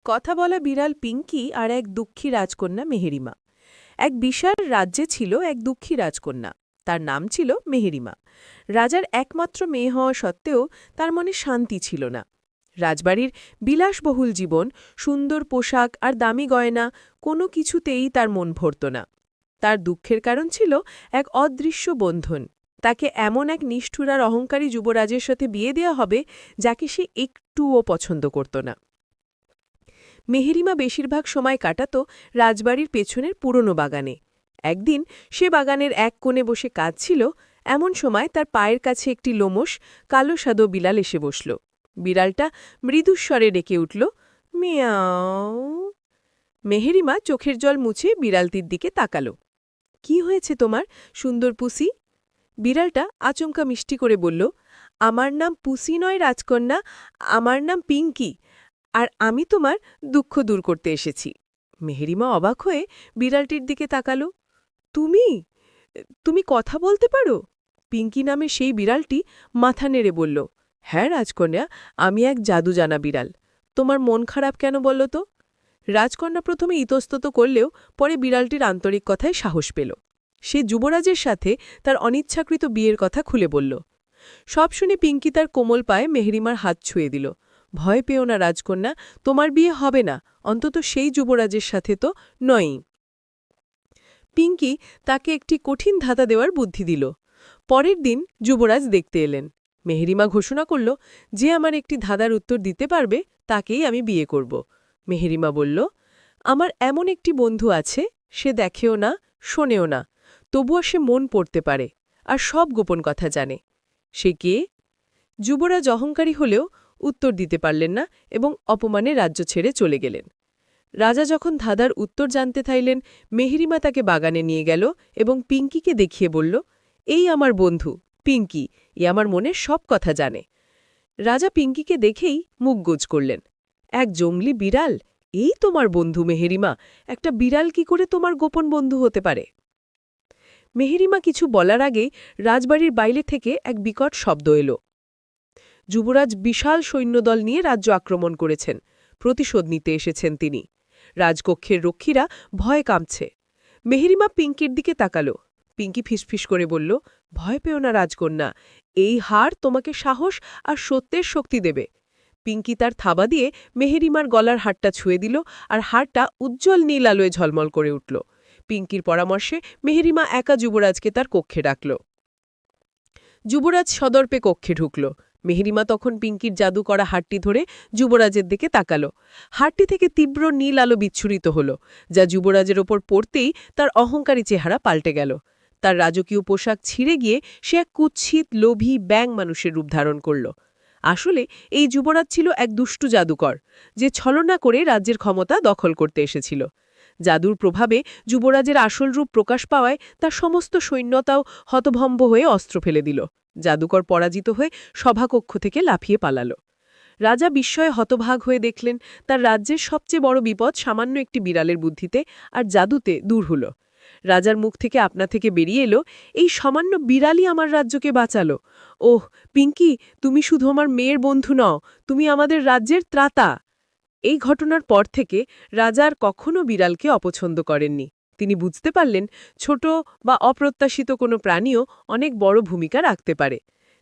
কথা বলা বিড়াল পিঙ্কি আর এক দুঃখী রাজকন্যা মেহেরিমা। এক বিশাল রাজ্যে ছিল এক দুঃখী রাজকন্যা। তার নাম ছিল মেহেরিমা। রাজার একমাত্র মেয়ে হওয়া সত্ত্বেও তার মনে শান্তি ছিল না। রাজবাড়ির বিলাসবহুল জীবন, সুন্দর পোশাক আর দামি গয়না কোনো কিছুতেই তার মন ভরত না। তার দুঃখের কারণ ছিল এক অদৃশ্য বন্ধন। তাকে এমন এক নিষ্ঠুর আর অহংকারী যুবরাজের সাথে বিয়ে দেওয়া হবে যাকে সে একটুও পছন্দ করত না। মেহেরিমা বেশিরভাগ সময় কাটাত রাজবাড়ির পেছনের পুরনো বাগানে। একদিন সে বাগানের এক কোণে বসে কাঁদছিল। এমন সময় তার পায়ের কাছে একটি লোমশ কালো সাদো বিড়াল এসে বসল। বিড়ালটা মৃদুস্বরে ডেকে উঠল, মিয়াও। মেহেরিমা চোখের জল মুছে বিড়ালটির দিকে তাকাল। কি হয়েছে তোমার, সুন্দর পুসি? বিড়ালটা আচমকা মিষ্টি করে বলল, আমার নাম পুসি নয় রাজকন্যা, আমার নাম পিঙ্কি, আর আমি তোমার দুঃখ দূর করতে এসেছি। মেহেরিমা অবাক হয়ে বিড়ালটির দিকে তাকাল। তুমি তুমি কথা বলতে পারো? পিঙ্কি নামে সেই বিড়ালটি মাথা নেড়ে বলল, হ্যাঁ রাজকন্যা, আমি এক জাদু জানা বিড়াল। তোমার মন খারাপ কেন বলল তো? রাজকন্যা প্রথমে ইতস্তত করলেও পরে বিড়ালটির আন্তরিক কথায় সাহস পেল। সে যুবরাজের সাথে তার অনিচ্ছাকৃত বিয়ের কথা খুলে বলল। সব শুনে পিঙ্কি তার কোমল পায়ে মেহেরিমার হাত ছুঁয়ে দিল। ভয় পেও না রাজকন্যা, তোমার বিয়ে হবে না, অন্তত সেই যুবরাজের সাথে তো নয়ই। পিঙ্কি তাকে একটি কঠিন ধাঁধা দেওয়ার বুদ্ধি দিল। পরের দিন যুবরাজ দেখতে এলেন। মেহেরিমা ঘোষণা করল, যে আমার একটি ধাঁধার উত্তর দিতে পারবে তাকেই আমি বিয়ে করব। মেহেরিমা বলল, আমার এমন একটি বন্ধু আছে, সে দেখেও না, শোনেও না, তবুও সে মন পড়তে পারে আর সব গোপন কথা জানে। সে কে? যুবরাজ অহংকারী হলেও উত্তর দিতে পারলেন না এবং অপমানে রাজ্য ছেড়ে চলে গেলেন। রাজা যখন ধাঁধার উত্তর জানতে চাইলেন, মেহেরিমা তাকে বাগানে নিয়ে গেল এবং পিঙ্কিকে দেখিয়ে বলল, এই আমার বন্ধু পিঙ্কি, এ আমার মনের সব কথা জানে। রাজা পিঙ্কিকে দেখেই মুখ গোজ করলেন। এক জংলি বিড়াল, এই তোমার বন্ধু মেহেরিমা? একটা বিড়াল কি করে তোমার গোপন বন্ধু হতে পারে? মেহেরিমা কিছু বলার আগেই রাজবাড়ির বাইরে থেকে এক বিকট শব্দ এল। যুবরাজ বিশাল সৈন্যদল নিয়ে রাজ্য আক্রমণ করেছেন। প্রতিশোধ নিতে এসেছেন তিনি। রাজকক্ষের রক্ষীরা ভয়ে কাঁপছে। মেহেরিমা পিঙ্কির দিকে তাকাল। পিঙ্কি ফিসফিস করে বলল, ভয় পেও না রাজকন্যা, এই হার তোমাকে সাহস আর সত্যের শক্তি দেবে। পিঙ্কি তার থাবা দিয়ে মেহেরিমার গলার হারটা ছুঁয়ে দিল আর হারটা উজ্জ্বল নীল আলোয় ঝলমল করে উঠল। পিঙ্কির পরামর্শে মেহেরিমা একা যুবরাজকে তার কক্ষে ডাকল। যুবরাজ সদর্পে কক্ষে ঢুকল। মেহেরিমা তখন পিঙ্কির জাদু করা হারটি ধরে যুবরাজের দিকে তাকাল। হারটি থেকে তীব্র নীল আলো বিচ্ছুরিত হল, যা যুবরাজের ওপর পড়তেই তার অহংকারী চেহারা পাল্টে গেল। তার রাজকীয় পোশাক ছিঁড়ে গিয়ে সে এক কুৎসিত লোভী ব্যাঙ মানুষের রূপ ধারণ করল। আসলে এই যুবরাজ ছিল এক দুষ্টু জাদুকর, যে ছলনা করে রাজ্যের ক্ষমতা দখল করতে এসেছিল। জাদুর প্রভাবে যুবরাজের আসল রূপ প্রকাশ পাওয়ায় তার সমস্ত সৈন্যতাও হতভম্ব হয়ে অস্ত্র ফেলে দিল। জাদুকর পরাজিত হয়ে সভাকক্ষ থেকে লাফিয়ে পালাল। রাজা বিস্ময়ে হতভাগ হয়ে দেখলেন তার রাজ্যের সবচেয়ে বড় বিপদ সামান্য একটি বিড়ালের বুদ্ধিতে আর জাদুতে দূর হল। রাজার মুখ থেকে আপনা থেকে বেরিয়ে এলো, এই সামান্য বিড়ালই আমার রাজ্যকে বাঁচালো। ওহ পিঙ্কি, তুমি শুধু আমার মেয়ের বন্ধু নও, তুমি আমাদের রাজ্যের ত্রাতা। এই ঘটনার পর থেকে রাজা আর কখনও বিড়ালকে অপছন্দ করেননি। তিনি বুঝতে পারলেন ছোট বা অপ্রত্যাশিত কোনো প্রাণীও অনেক বড় ভূমিকা রাখতে পারে।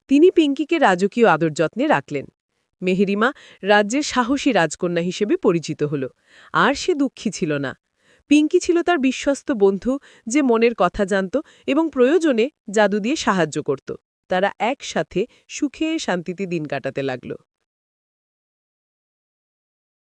তিনি পিঙ্কিকে রাজকীয় আদর যত্নে রাখলেন। মেহেরিমা রাজ্যের সাহসী রাজকন্যা হিসেবে পরিচিত হল। আর সে দুঃখী ছিল না। পিঙ্কি ছিল তার বিশ্বস্ত বন্ধু, যে মনের কথা জানত এবং প্রয়োজনে জাদু দিয়ে সাহায্য করত। তারা একসাথে সুখে শান্তিতে দিন কাটাতে লাগল।